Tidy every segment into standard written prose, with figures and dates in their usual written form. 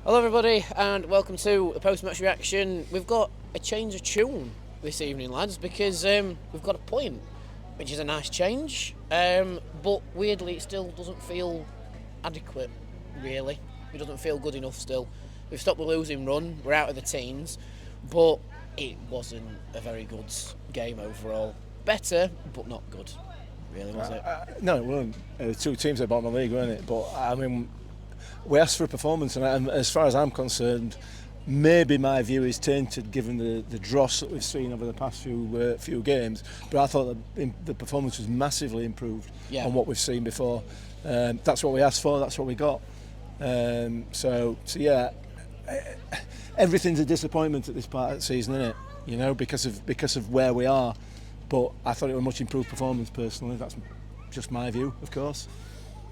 Hello everybody and welcome to the post-match reaction. We've got a change of tune this evening, lads, because we've got a point, which is a nice change, but weirdly it still doesn't feel adequate, really. It doesn't feel good enough still. We've stopped the losing run, we're out of the teens, but it wasn't a very good game overall. Better, but not good, really, was it? No, it wasn't. Two teams at the bottom of the league, weren't it? But, I mean, we asked for a performance, and as far as I'm concerned, maybe my view is tainted given the dross that we've seen over the past few games. But I thought the performance was massively improved on what we've seen before. That's what we asked for. That's what we got. So yeah, everything's a disappointment at this part of the season, isn't it? You know, because of where we are. But I thought it was a much improved performance personally. That's just my view, of course.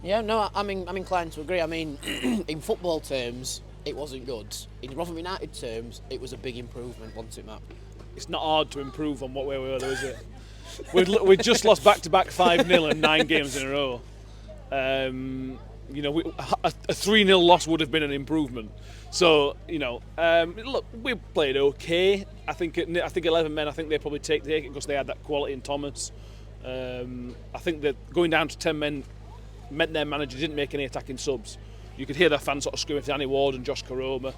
Yeah, no, I'm inclined to agree. I mean, in football terms, it wasn't good. In Rotherham United terms, it was a big improvement, wasn't it, Matt? It's not hard to improve on what we were, though, is it? We'd just lost back-to-back 5-0 and 9 games in a row. You know, a 3-0 loss would have been an improvement. So, you know, look, we played okay. I think 11 men, I think they probably take it because they had that quality in Thomas. I think that going down to 10 men meant their manager didn't make any attacking subs. You could hear their fans sort of screaming for Danny Ward and Josh Karoma,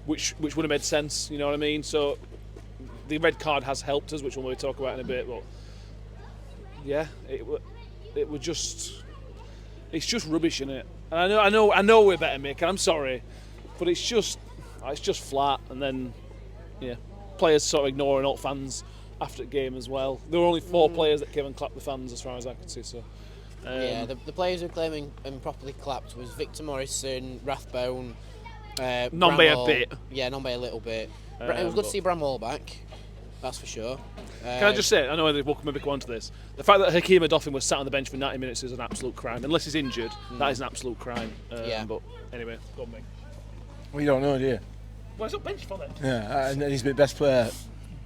which would have made sense, you know what I mean? So the red card has helped us, which we'll talk about in a bit, but yeah, it was just, it's just rubbish, innit? And I know we're better, Mick, and I'm sorry, but it's just flat. And then, yeah, players sort of ignoring all fans after the game as well. There were only 4 players that came and clapped the fans, as far as I could see. So. Yeah, the players who claiming and properly clapped was Victor Morrison, Rathbone, Nombe a bit. Yeah, Nombe a little bit. It was good to see Bramwell back, that's for sure. Can I just say, I know we'll maybe go on to this, the fact that Hakeem Adoffin was sat on the bench for 90 minutes is an absolute crime. Unless he's injured, that is an absolute crime. Yeah. But anyway, go on, mate. Well, you don't know, do you? Well, he's not benched for then. Yeah, and he's been best player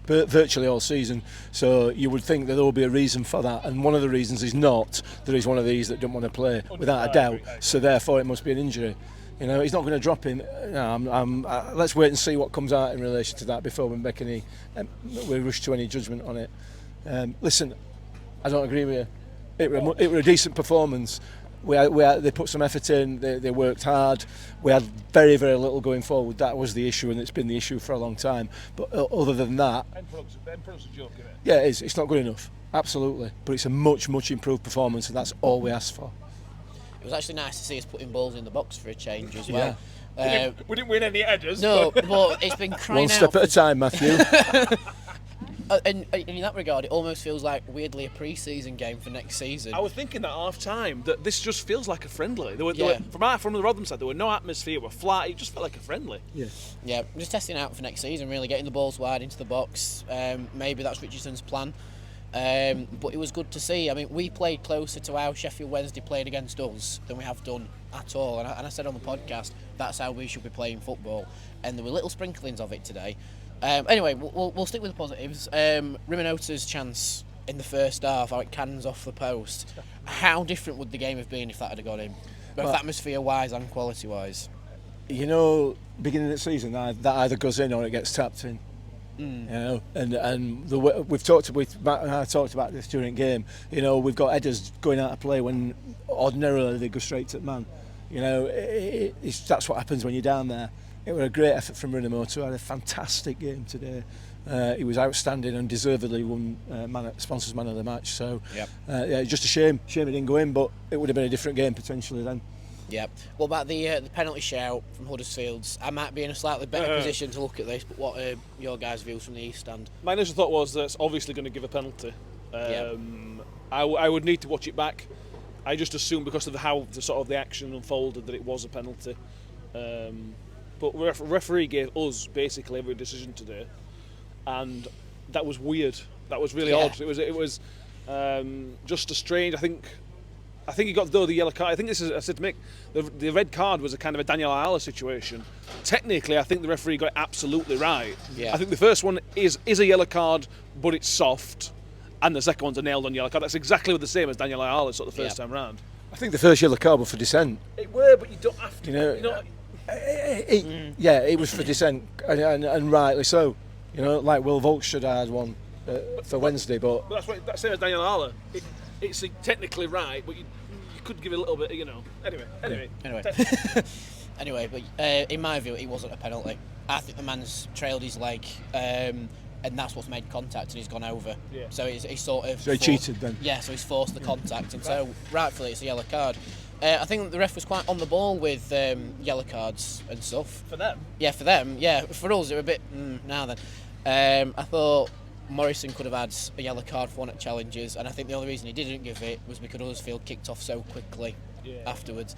virtually all season, so you would think that there will be a reason for that, and one of the reasons is not that he's one of these that don't want to play, without a doubt, so therefore it must be an injury. You know, he's not going to drop him. No, let's wait and see what comes out in relation to that before we make we rush to any judgment on it. Listen, I don't agree with you. It were a decent performance. They put some effort in, they worked hard. We had very, very little going forward. That was the issue, and it's been the issue for a long time. But other than that, End product's a joke, isn't it? yeah, it is. It's not good enough, absolutely. But it's a much, much improved performance, and that's all we asked for. It was actually nice to see us putting balls in the box for a change as well. Yeah. We didn't win any headers. No, but it's been crying One out. step at a time, Matthew. And in that regard, it almost feels like weirdly a pre-season game for next season. I was thinking that half time that this just feels like a friendly. There were from the Rotherham side, there were no atmosphere, we're flat. It just felt like a friendly. Yeah, just testing out for next season, really getting the balls wide into the box. Maybe that's Richardson's plan. But it was good to see. I mean, we played closer to how Sheffield Wednesday played against us than we have done at all. And I said on the podcast, that's how we should be playing football. And there were little sprinklings of it today. Anyway, we'll stick with the positives. Rimanota's chance in the first half, how it cannons off the post. How different would the game have been if that had got in? Both atmosphere-wise and quality-wise. You know, beginning of the season, that either goes in or it gets tapped in. You know, and the way Matt and I talked about this during the game. You know, we've got headers going out of play when ordinarily they go straight at man. You know, that's what happens when you're down there. It was a great effort from Rimanota, who had a fantastic game today. He was outstanding and deservedly won Sponsors Man of the Match. So, yeah, just a shame it didn't go in, but it would have been a different game potentially then. Yeah. What about the penalty shout from Huddersfield? I might be in a slightly better position to look at this, but what are your guys' views from the East Stand? My initial thought was that it's obviously going to give a penalty. I would need to watch it back. I just assumed because of how the action unfolded that it was a penalty. But referee gave us basically every decision today, and that was weird. That was really odd. It was just a strange. I think he got the yellow card. I think this is. I said to Mick, the red card was a kind of a Daniel Ayala situation. Technically, I think the referee got it absolutely right. Yeah. I think the first one is a yellow card, but it's soft, and the second one's a nailed-on yellow card. That's exactly the same as Daniel Ayala the first time round. I think the first yellow card was for dissent. It were, but you don't have to. You know, Yeah, it was for dissent, and rightly so. You know, like Will Volk should have had one for Wednesday, but That's same as Daniel Arler. It's technically right, but you could give it a little bit, you know. Anyway. Anyway, but in my view, it wasn't a penalty. I think the man's trailed his leg, and that's what's made contact, and he's gone over. Yeah. So he's sort of. So he cheated then. Yeah, so he's forced the contact, and so rightfully it's a yellow card. I think the ref was quite on the ball with yellow cards and stuff. For them? Yeah, for them. Yeah, for us, they were a bit. Now then, I thought Morrison could have had a yellow card for one at challenges, and I think the only reason he didn't give it was because Huddersfield kicked off so quickly afterwards.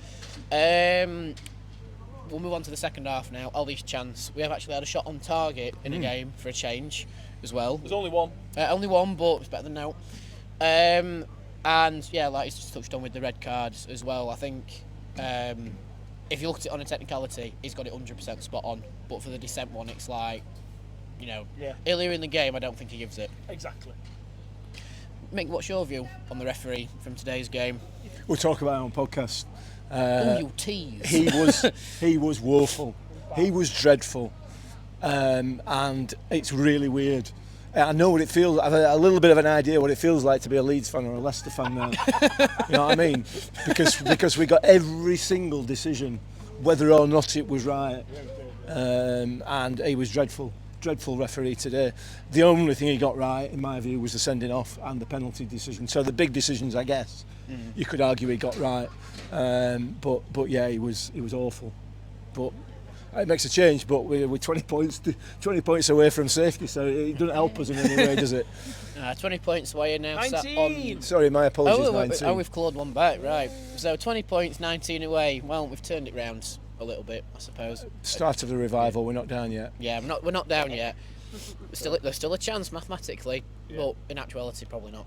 We'll move on to the second half now. Ollie's chance. We have actually had a shot on target in a game for a change as well. There's only one. Only one, but it's better than no. And yeah, like he's just touched on with the red cards as well. I think if you look at it on a technicality, he's got it 100% spot on. But for the dissent one, it's like, you know, earlier in the game, I don't think he gives it. Exactly. Mick, what's your view on the referee from today's game? we'll talk about it on podcast. You tease. He was woeful. He was dreadful, and it's really weird. I know what it feels. I've a little bit of an idea what it feels like to be a Leeds fan or a Leicester fan now. You know what I mean? Because we got every single decision, whether or not it was right, and he was dreadful. Dreadful referee today. The only thing he got right, in my view, was the sending off and the penalty decision. So the big decisions, I guess, you could argue he got right. But yeah, he was awful. But it makes a change. But we're 20 points away from safety, so it doesn't help us in any way, does it? 20 points away now. 19. Sorry, my apologies. 19. We've clawed one back, right? So 20 points, 19 away. Well, we've turned it round a little bit, I suppose. Start of the revival. We're not down yet. Yeah, we're not down yet. There's still a chance mathematically, but in actuality, probably not.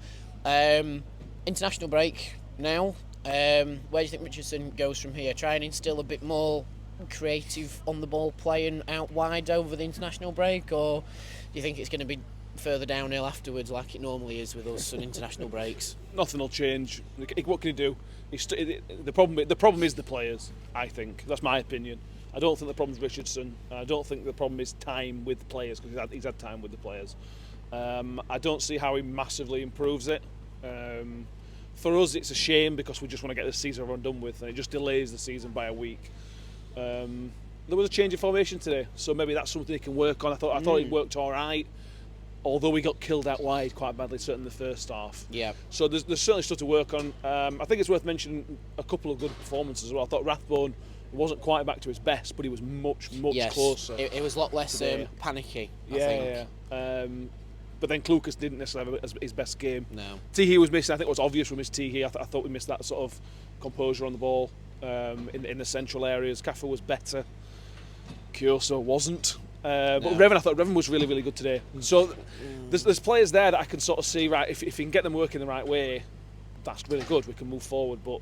International break now. Where do you think Richardson goes from here? Try and instill a bit more creative on the ball playing out wide over the international break, or do you think it's going to be further downhill afterwards like it normally is with us on international breaks? Nothing will change. What can he do? The problem is the players, I think. That's my opinion. I don't think the problem is Richardson. I don't think the problem is time with the players, because he's had time with the players. I don't see how he massively improves it. For us, it's a shame because we just want to get the season over and done with, and it just delays the season by a week. There was a change of formation today, so maybe that's something he can work on. I thought it worked all right, although we got killed out wide quite badly, certainly in the first half. Yeah. So there's certainly stuff to work on. I think it's worth mentioning a couple of good performances as well. I thought Rathbone wasn't quite back to his best, but he was much closer. It was a lot less panicky, I think. But then Klukas didn't necessarily have his best game. No. Teehee was missing. I think it was obvious we missed Teehee. I thought we missed that sort of composure on the ball in the central areas. Kaffer was better. Kyoso wasn't. But Revan, I thought Revan was really, really good today. So there's players there that I can sort of see, right, if you can get them working the right way, that's really good. We can move forward. But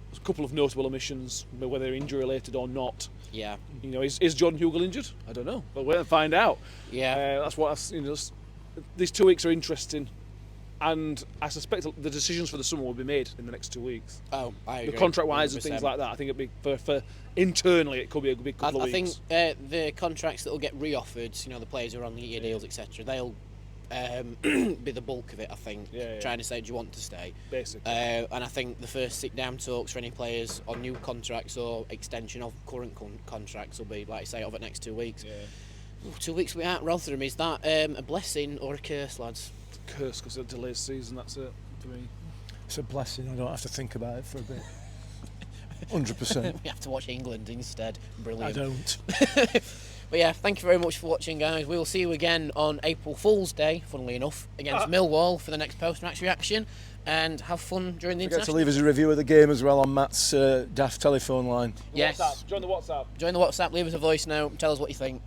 there's a couple of notable omissions, whether they're injury related or not. Yeah. You know, is Jordan Hugel injured? I don't know. We'll wait and find out. Yeah. That's what these 2 weeks are interesting, and I suspect the decisions for the summer will be made in the next 2 weeks. Oh, I agree. The contract-wise 100%. And things like that. I think it'd be for internally it could be a big couple of weeks. I think the contracts that will get re-offered, you know, the players who are on the year deals, etc., they'll be the bulk of it. I think. Trying to say, do you want to stay? Basically. And I think the first sit-down talks for any players on new contracts or extension of current contracts will be, like I say, over the next 2 weeks. Yeah. 2 weeks without Rotherham, is that a blessing or a curse, lads? Curse, because it delays season, that's it for me. It's a blessing. I don't have to think about it for a bit. 100%. We have to watch England instead. Brilliant. I don't. But yeah, thank you very much for watching, guys. We will see you again on April Fool's Day, funnily enough, against Millwall for the next post-match reaction. And have fun during the international. Forget to leave us a review of the game as well on Matt's daft telephone line. Yes. WhatsApp. Join the WhatsApp. Join the WhatsApp. Leave us a voice note. Tell us what you think.